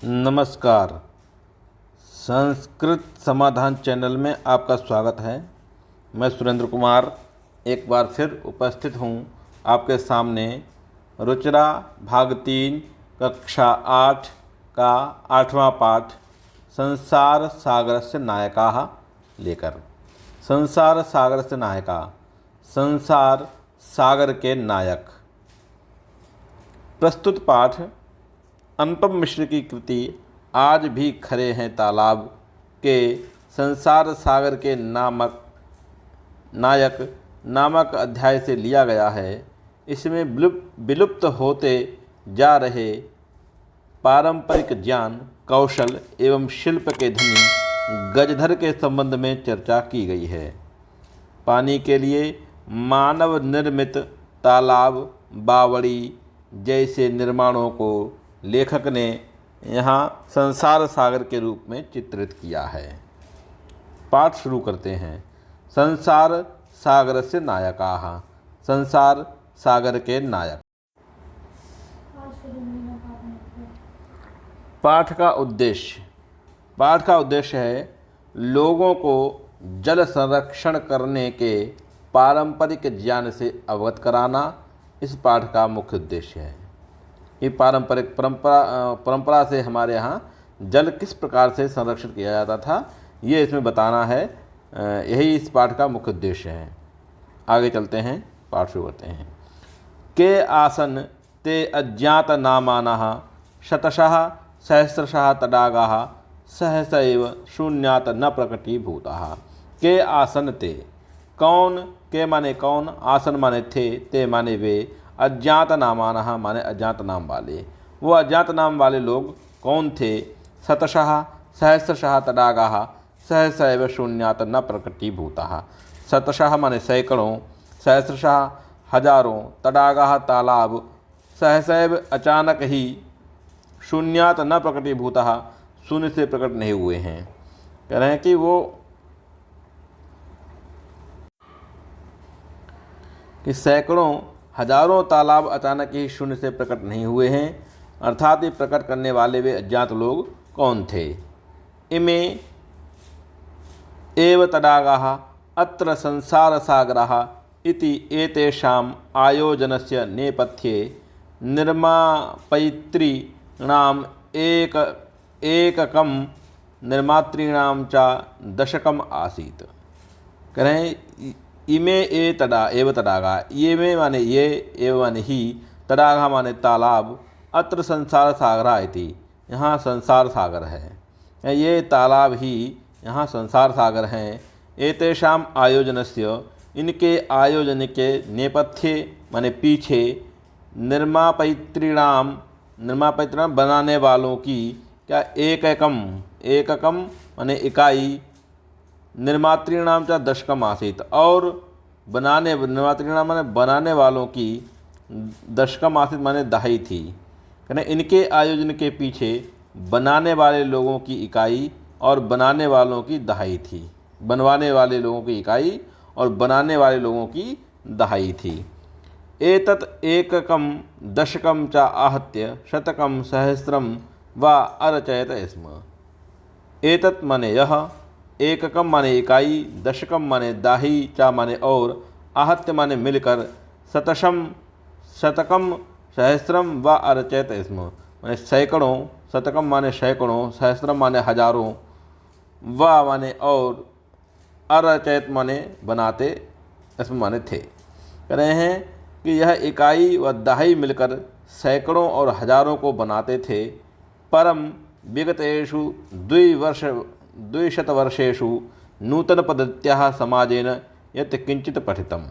नमस्कार। संस्कृत समाधान चैनल में आपका स्वागत है। मैं सुरेंद्र कुमार एक बार फिर उपस्थित हूँ आपके सामने रुचिरा भाग 3 कक्षा 8 का 8वां पाठ संसार सागरस्य नायकाः लेकर। संसार सागरस्य नायका, संसार सागर के नायक। प्रस्तुत पाठ अनुपम मिश्र की कृति आज भी खरे हैं तालाब के संसार सागर के नायक नामक अध्याय से लिया गया है। इसमें विलुप्त होते जा रहे पारंपरिक ज्ञान, कौशल एवं शिल्प के धनी गजधर के संबंध में चर्चा की गई है। पानी के लिए मानव निर्मित तालाब, बावड़ी जैसे निर्माणों को लेखक ने यहाँ संसार सागर के रूप में चित्रित किया है। पाठ शुरू करते हैं। संसार सागर से नायकाः, संसार सागर के नायक। पाठ का उद्देश्य है लोगों को जल संरक्षण करने के पारंपरिक ज्ञान से अवगत कराना। इस पाठ का मुख्य उद्देश्य है। ये पारंपरिक परंपरा से हमारे यहाँ जल किस प्रकार से संरक्षण किया जाता था, ये इसमें बताना है। यही इस पाठ का मुख्य उद्देश्य है। आगे चलते हैं, पाठ शुरू करते हैं। के आसन ते अज्ञात नामानः शतशः सहस्रशः तडागाः सहसा एव शून्यात् न प्रकटीभूताः। के आसन ते, कौन, के माने कौन, आसन माने थे, ते माने वे, अज्ञात नामानः माने अज्ञात नाम वाले। वो अज्ञात नाम वाले लोग कौन थे? शतशः सहस्रशः तडागाः सहसा एव शून्यात् न प्रकटीभूताः। शतशः माने सैकड़ों, सहस्रशः हजारों, तडागाः तालाब, सहसा एव अचानक ही, शून्यात् न प्रकटीभूताः शून्य से प्रकट नहीं हुए हैं। कह रहे हैं कि सैकड़ों हजारों तालाब अचानक ही शून्य से प्रकट नहीं हुए हैं। अर्थात ये प्रकट करने वाले वे अज्ञात लोग कौन थे? इमे एव तडागाः अत्र संसार सागरः इति एतेषाम् आयोजनस्य नेपथ्ये निर्मापयितॄणाम् एककं निर्मातॄणां च दशकम् आसीत्। कह रहे हैं इमे एव तडागा, ये में माने ये, एव माने ही, तडागा माने तालाब, अत्र संसार सागरा इति, यहाँ संसार सागर है। ये तालाब ही यहाँ संसार सागर हैं। एतेषाम आयोजनस्य, इनके आयोजन के नेपथ्ये माने पीछे, निर्मापयितॄणाम बनाने वालों की, क्या एककम माने इकाई, निर्मातॄणाम च दशकम आसीत, और निर्मातॄणाम माने बनाने वालों की, दशकम आसीत माने दहाई थी। यानी इनके आयोजन के पीछे बनाने वाले लोगों की इकाई और बनाने वालों की दहाई थी। बनवाने वाले लोगों की इकाई और बनाने वाले लोगों की दहाई थी। एतत् एककम दशकम च आहत्य शतकम सहस्रम व अरचयत स्म। एतत् माने यह, एककम माने इकाई, दशकम माने दाही, चा माने और, आहत्य माने मिलकर, शतकम सहस्रम व अरचयत स्म माने सैकड़ों, शतकम माने सैकड़ों, सहस्रम माने हजारों, व माने और, अरचयत माने बनाते, स्म माने थे। कह रहे हैं कि यह इकाई व दाही मिलकर सैकड़ों और हजारों को बनाते थे। परम विगतेषु 200 वर्षेषु नूतन पद्धत्याः समाजेन यत् किंचित पठितम्।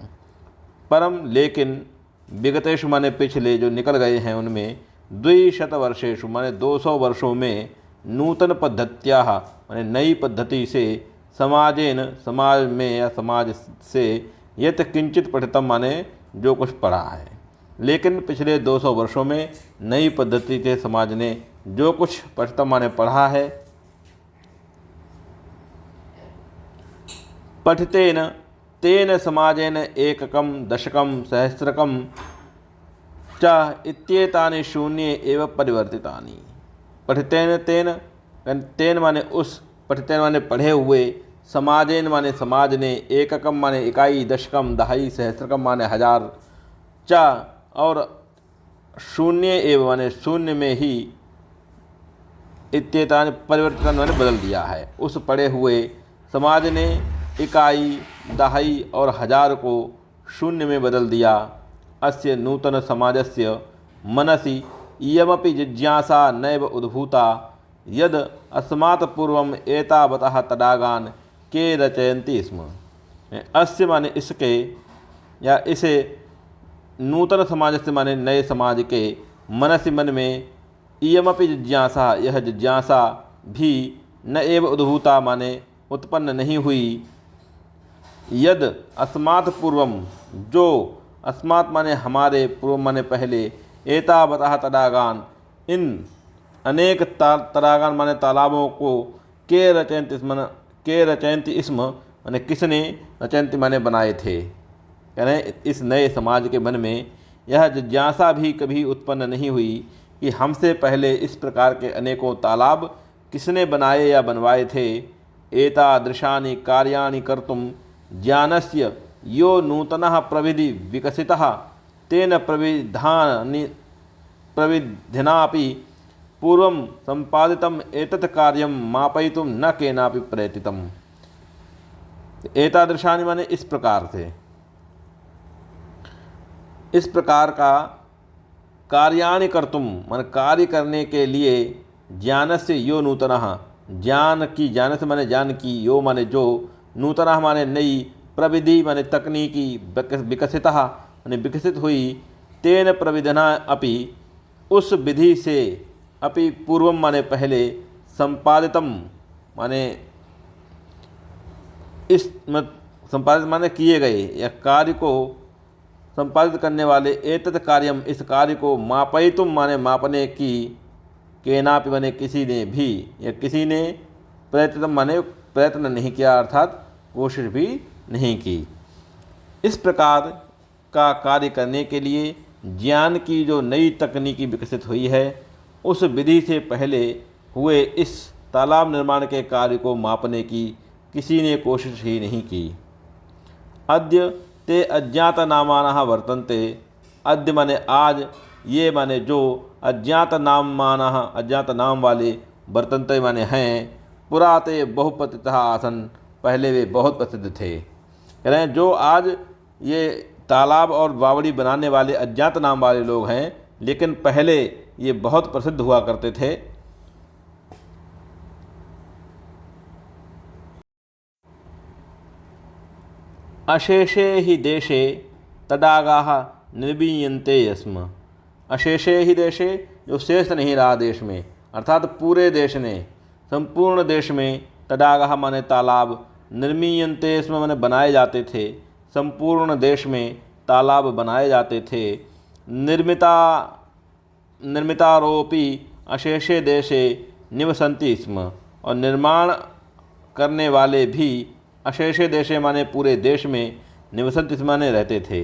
परम लेकिन, विगतेषु माने पिछले, जो निकल गए हैं उनमें, 200 वर्षेषु माने 200 वर्षों में, नूतन पद्धत्याः माने नई पद्धति से, समाजेन समाज में या समाज से, यत् किंचित पठितम माने जो कुछ पढ़ा है। लेकिन पिछले 200 वर्षों में नई पद्धति के समाज ने जो कुछ पठितम माने पढ़ा है। पठितेन तेन समाजेन एककम दशकम सहस्रकम च इत्येतानि शून्ये एव परिवर्तितानि। पठितेन तेन, तेन माने उस, पठितेन माने पढ़े हुए, समाजेन माने समाज ने, एककम माने इकाई, दशकम दहाई, सहस्त्रकम माने हजार, चा और शून्य एवं माने शून्य में ही, इत्येतानि परिवर्तन माने बदल दिया है। उस पढ़े हुए समाज ने इकाई, दहाई और हजार को शून्य में बदल दिया। अस्य नूतन समाजस्य मनसि इयमपि जिज्ञासा नैव उद्भूता यद अस्मात् पूर्वम एतावतः तडागान के रचयन्ति स्म। अस्य माने इसके या इसे, नूतन समाज से माने नए समाज के, मनसि मन में, इयमपि जिज्ञासा यह जिज्ञासा भी, न एव उद्भूता माने उत्पन्न नहीं हुई, यद अस्मात् पूर्वम जो, अस्मात् माने हमारे, पूर्व माने पहले, एतावतः तडागान इन अनेक तडागान माने तालाबों को, के रचयन्ति स्म, के रचयन्ति स्म माने किसने, रचयन्ति माने बनाए थे। यानी इस नए समाज के मन में यह जिज्ञासा भी कभी उत्पन्न नहीं हुई कि हमसे पहले इस प्रकार के अनेकों तालाब किसने बनाए या बनवाए थे। एतादृशानि कार्याणि कर्तुं ज्ञानस्य यो नूतनः प्रविधि विकसितः तेन प्रविधिनापि पूर्वं संपादितम् एतत् कार्यं मापयितुं न केनापि प्रयतितम्। एतादृशानि माने इस प्रकार से, इस प्रकार का कार्याणि कर्तुम माने कार्य करने के लिए, ज्ञानस्य यो नूतनः ज्ञान की, ज्ञान से माने ज्ञान की, यो माने जो, नूतनः माने नई, प्रविधि माने तकनीकी, विकसितः माने विकसित हुई, तेन प्रविधिना अपि उस विधि से, अपि पूर्वम माने पहले, संपादितम माने इस संपादित माने किए गए या कार्य को संपादित करने वाले, एतत् कार्यम इस कार्य को, मापयितुम माने मापने की, केनापि माने किसी ने भी, या किसी ने, प्रयत्न माने प्रयत्न नहीं किया अर्थात कोशिश भी नहीं की। इस प्रकार का कार्य करने के लिए ज्ञान की जो नई तकनीकी विकसित हुई है, उस विधि से पहले हुए इस तालाब निर्माण के कार्य को मापने की किसी ने कोशिश ही नहीं की। अद्य ते अज्ञात नामानः वर्तन्ते, अद्य माने आज, ये माने जो, अज्ञात नामानः अज्ञात नाम वाले, वर्तन्ते माने हैं, पुरा ते बहुपतितः आसन, पहले वे बहुत प्रसिद्ध थे। कह रहे हैं जो आज ये तालाब और बावड़ी बनाने वाले अज्ञात नाम वाले लोग हैं, लेकिन पहले ये बहुत प्रसिद्ध हुआ करते थे। अशेषे ही देशे तडागाः निर्मीयन्ते स्म। अशेषे ही देशे, जो शेष नहीं रहा देश में, अर्थात पूरे देश ने, संपूर्ण देश में, तडागाः माने तालाब, निर्मीयन्ते स्म माने बनाए जाते थे, संपूर्ण देश में तालाब बनाए जाते थे। निर्मितारोपि अशेषे देशे निवसन्ति स्म, और निर्माण करने वाले भी अशेषे देशे माने पूरे देश में, निवसन्ति स्म माने रहते थे।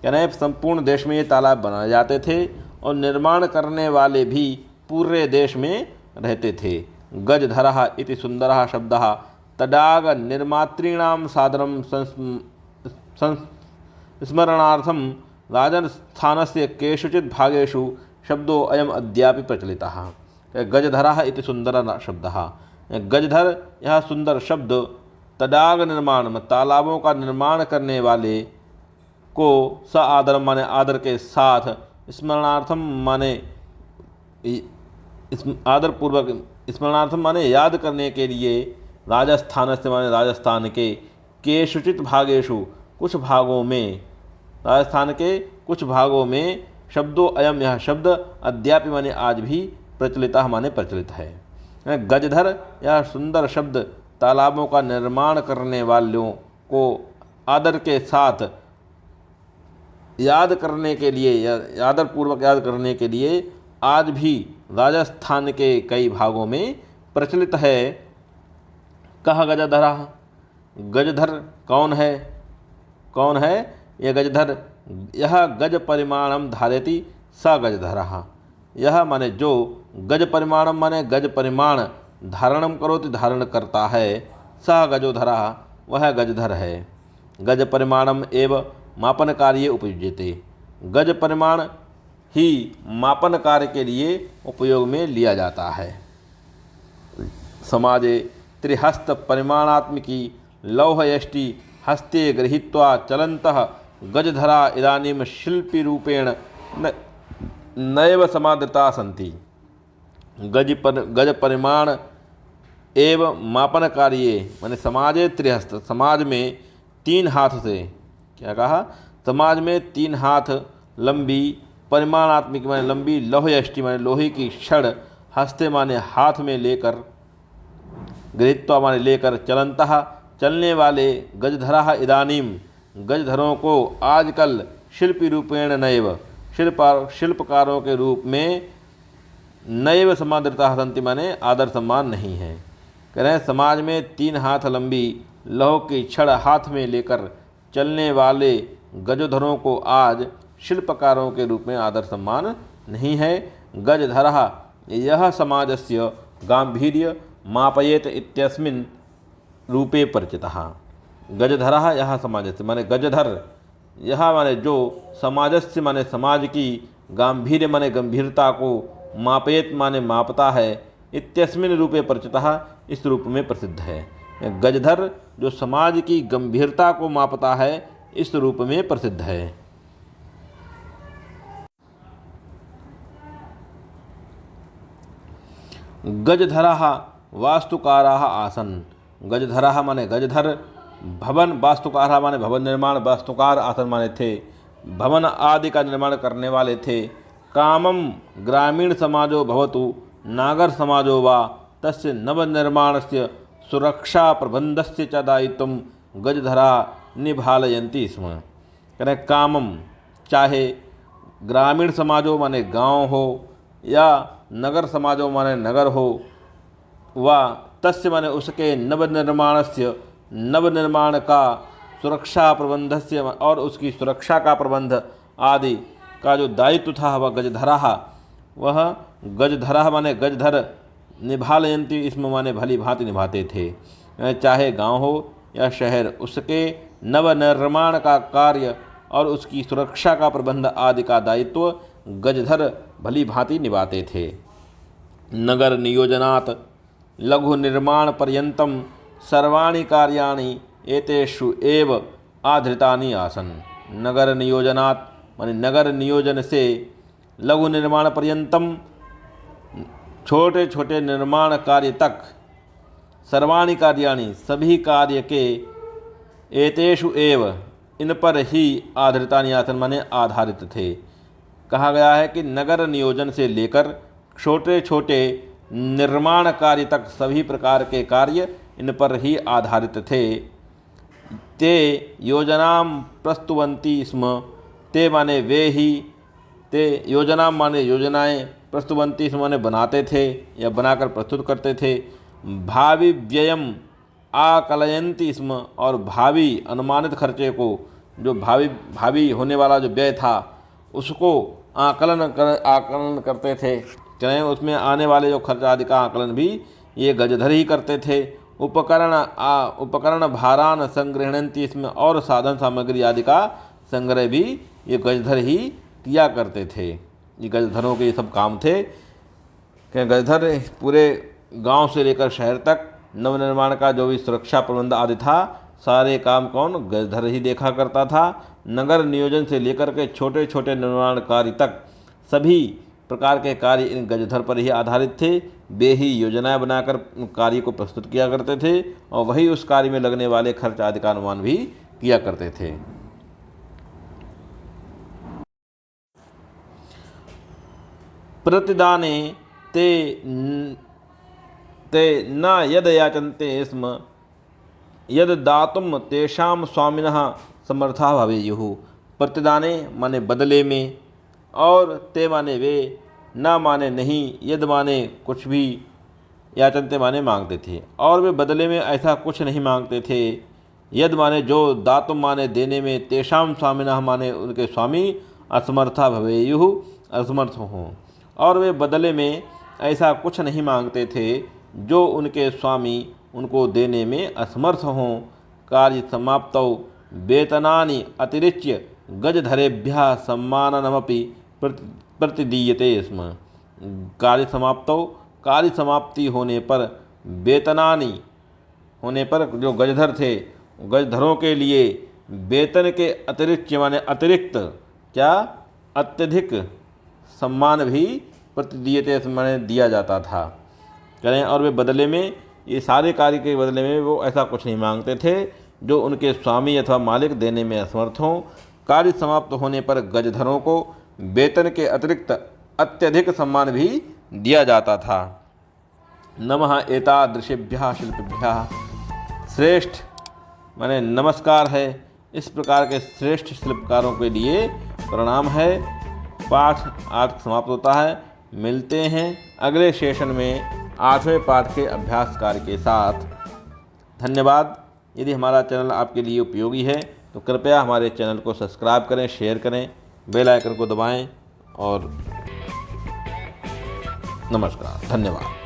यानी संपूर्ण देश में ये तालाब बनाए जाते थे और निर्माण करने वाले भी पूरे देश में रहते थे। गजधरः इति सुंदरः शब्दः तडाग निर्मातॄणां सादरं स्मरणार्थं राजस्थानस्य केषुचित् भागेषु शब्दो अयम् अद्यापि प्रचलितः। गजधरः इति सुंदरः शब्दः, गजधर यह सुंदर शब्द, तडाग निर्माण तालाबों का निर्माण करने वाले को, स आदर माने आदर के साथ, स्मरणार्थम माने आदर पूर्वक, स्मरणार्थम माने याद करने के लिए, राजस्थान से माने राजस्थान के, केषुचित् भागेषु कुछ भागों में, राजस्थान के कुछ भागों में, शब्दों अयम यह शब्द, अद्यापि माने आज भी, प्रचलित माने प्रचलित है। गजधर यह सुंदर शब्द तालाबों का निर्माण करने वालों को आदर के साथ याद करने के लिए, या आदर पूर्वक याद करने के लिए आज भी राजस्थान के कई भागों में प्रचलित है। कह गजधरः, गजधर कौन है, कौन है यह गजधर, यह गज परिमाणम धारयति स गजधरः, यह माने जो गज परिमाणम माने गज परिमाण धारणम करोति धारण करता है, सह गजोधरा वह गजधर है। गज परिमाणम एव मापन कार्य उपयुज्यते, गज परिमाण ही मापन कार्य के लिए उपयोग में लिया जाता है। समाजे त्रिहस्त परिमाणात्मिकी लौह यष्टि हस्ते गृहीत्वा चलन्तः गजधरा इदानीं शिल्पी रूपेण नैव समादृता सन्ति। गज परिमाण एव मापन कार्ये माने समाजे त्रिहस्त, समाज में 3 हाथ से, क्या कहा, समाज में 3 हाथ लंबी, परिमाणात्मिक माने लंबी, लौह यष्टि माने लोहे की छड़, हस्ते माने हाथ में लेकर, गृहीत्वा माने लेकर, चलन्तः चलने वाले, गजधरा इदानीम गजधरों को आजकल शिल्पी रूपेण नैव शिल्पकारों के रूप में नैव समादृता सन्ति माने आदर सम्मान नहीं है। कह रहे हैं समाज में 3 हाथ लंबी लौह की छड़ हाथ में लेकर चलने वाले गजधरों को आज शिल्पकारों के रूप में आदर सम्मान नहीं है। गजधरः यह समाजस्य गांभीर्य मापयेत इत्यस्मिन् रूपे परिचितः। गजधरः यह समाजस्य माने गजधर, यह माने जो समाजस्य माने समाज की, गांभीर्य माने गंभीरता को, मापयेत माने मापता है, इत्यस्मिन् रूपे परिचितः इस रूप में प्रसिद्ध है। गजधर जो समाज की गंभीरता को मापता है इस रूप में प्रसिद्ध है। गजधराः वास्तुकाराः आसन, गजधराः माने गजधर, भवन वास्तुकाराः माने भवन निर्माण, वास्तुकार आसन माने थे भवन आदि का निर्माण करने वाले थे। कामम ग्रामीण समाजो भवतु नागर समाजो वा तस्य नवनिर्माणस्य सुरक्षा प्रबंधस्य च दायित्वं गजधरा निभालयन्ति स्म। कहते कामम चाहे ग्रामीण समाजो माने गांव हो या नगर समाजो माने नगर हो, वा तस्य माने उसके नवनिर्माणस्य, नवनिर्माण का, सुरक्षा प्रबंधस्य और उसकी सुरक्षा का प्रबंध आदि का जो दायित्व था वह गजधरा, वह गजधरा माने गजधर निभालयन्ति इसमें माने भली भांति निभाते थे। चाहे गांव हो या शहर, उसके नवनिर्माण का कार्य और उसकी सुरक्षा का प्रबंध आदि का दायित्व गजधर भली भांति निभाते थे। नगर नियोजनात् लघु निर्माण पर्यंतम सर्वाणि कार्याणि एतेषु एव आधृतानि आसन। नगर नियोजनात् माने नगर नियोजन से लघु निर्माण पर्यंतम छोटे छोटे निर्माण कार्य तक, सर्वाणि कार्याणि सभी कार्य के, एतेषु एव इन पर ही आधृतानि आसन माने आधारित थे। कहा गया है कि नगर नियोजन से लेकर छोटे छोटे निर्माण कार्य तक सभी प्रकार के कार्य इन पर ही आधारित थे। ते योजनां प्रस्तुवन्ति स्म, ते माने वे ही, ते योजना माने योजनाएं, प्रस्तुवन्ति स्म माने बनाते थे या बनाकर प्रस्तुत करते थे। भावी व्ययम आकलयन्ति स्म, और भावी अनुमानित खर्चे को, जो भावी होने वाला जो व्यय था उसको आकलन करते थे। चाहे उसमें आने वाले जो खर्च आदि का आकलन भी ये गजधर ही करते थे। उपकरण भारान संग्रहणन्ति इसमें, और साधन सामग्री आदि का संग्रह भी ये गजधर ही किया करते थे। ये गजधरों के ये सब काम थे कि गजधर पूरे गांव से लेकर शहर तक नवनिर्माण का जो भी सुरक्षा प्रबंध आदि था सारे काम कौन, गजधर ही देखा करता था। नगर नियोजन से लेकर के छोटे छोटे निर्माण कार्य तक सभी प्रकार के कार्य इन गजधर पर ही आधारित थे। वे ही योजनाएं बनाकर कार्य को प्रस्तुत किया करते थे और वही उस कार्य में लगने वाले खर्च आदि का अनुमान भी किया करते थे। प्रतिदाने ते न यद याचन्ते स्म यद दातुम तेषां स्वामिनः समर्था भवेयुः। प्रतिदाने माने बदले में, और ते माने वे, न माने नहीं, यद माने कुछ भी, याचन्ते माने मांगते थे, और वे बदले में ऐसा कुछ नहीं मांगते थे। यद माने जो, दातुम माने देने में, तेषां स्वामिनः माने उनके स्वामी, असमर्था भवेयुः असमर्थ हों। और वे बदले में ऐसा कुछ नहीं मांगते थे जो उनके स्वामी उनको देने में असमर्थ हों। कार्य समाप्तौ वेतनानि अतिरिच्य गजधरेभ्यः सम्माननमपि प्रतिदीयते स्म। कार्य समाप्ति होने पर वेतनानि होने पर जो गजधर थे, गजधरों के लिए वेतन के अतिरिक्त माने अतिरिक्त क्या अत्यधिक सम्मान भी प्रतिदीयते माने दिया जाता था। करें और वे बदले में ये सारे कार्य के बदले में वो ऐसा कुछ नहीं मांगते थे जो उनके स्वामी अथवा मालिक देने में असमर्थ हों। कार्य समाप्त होने पर गजधरों को वेतन के अतिरिक्त अत्यधिक सम्मान भी दिया जाता था। नमः एतादृशेभ्यः शिल्पिभ्यः, श्रेष्ठ माने नमस्कार है, इस प्रकार के श्रेष्ठ शिल्पकारों के लिए प्रणाम है। पाठ आज समाप्त होता है। मिलते हैं अगले सेशन में 8वें पाठ के अभ्यास कार्य के साथ। धन्यवाद। यदि हमारा चैनल आपके लिए उपयोगी है तो कृपया हमारे चैनल को सब्सक्राइब करें, शेयर करें, बेल आइकन को दबाएं और नमस्कार। धन्यवाद।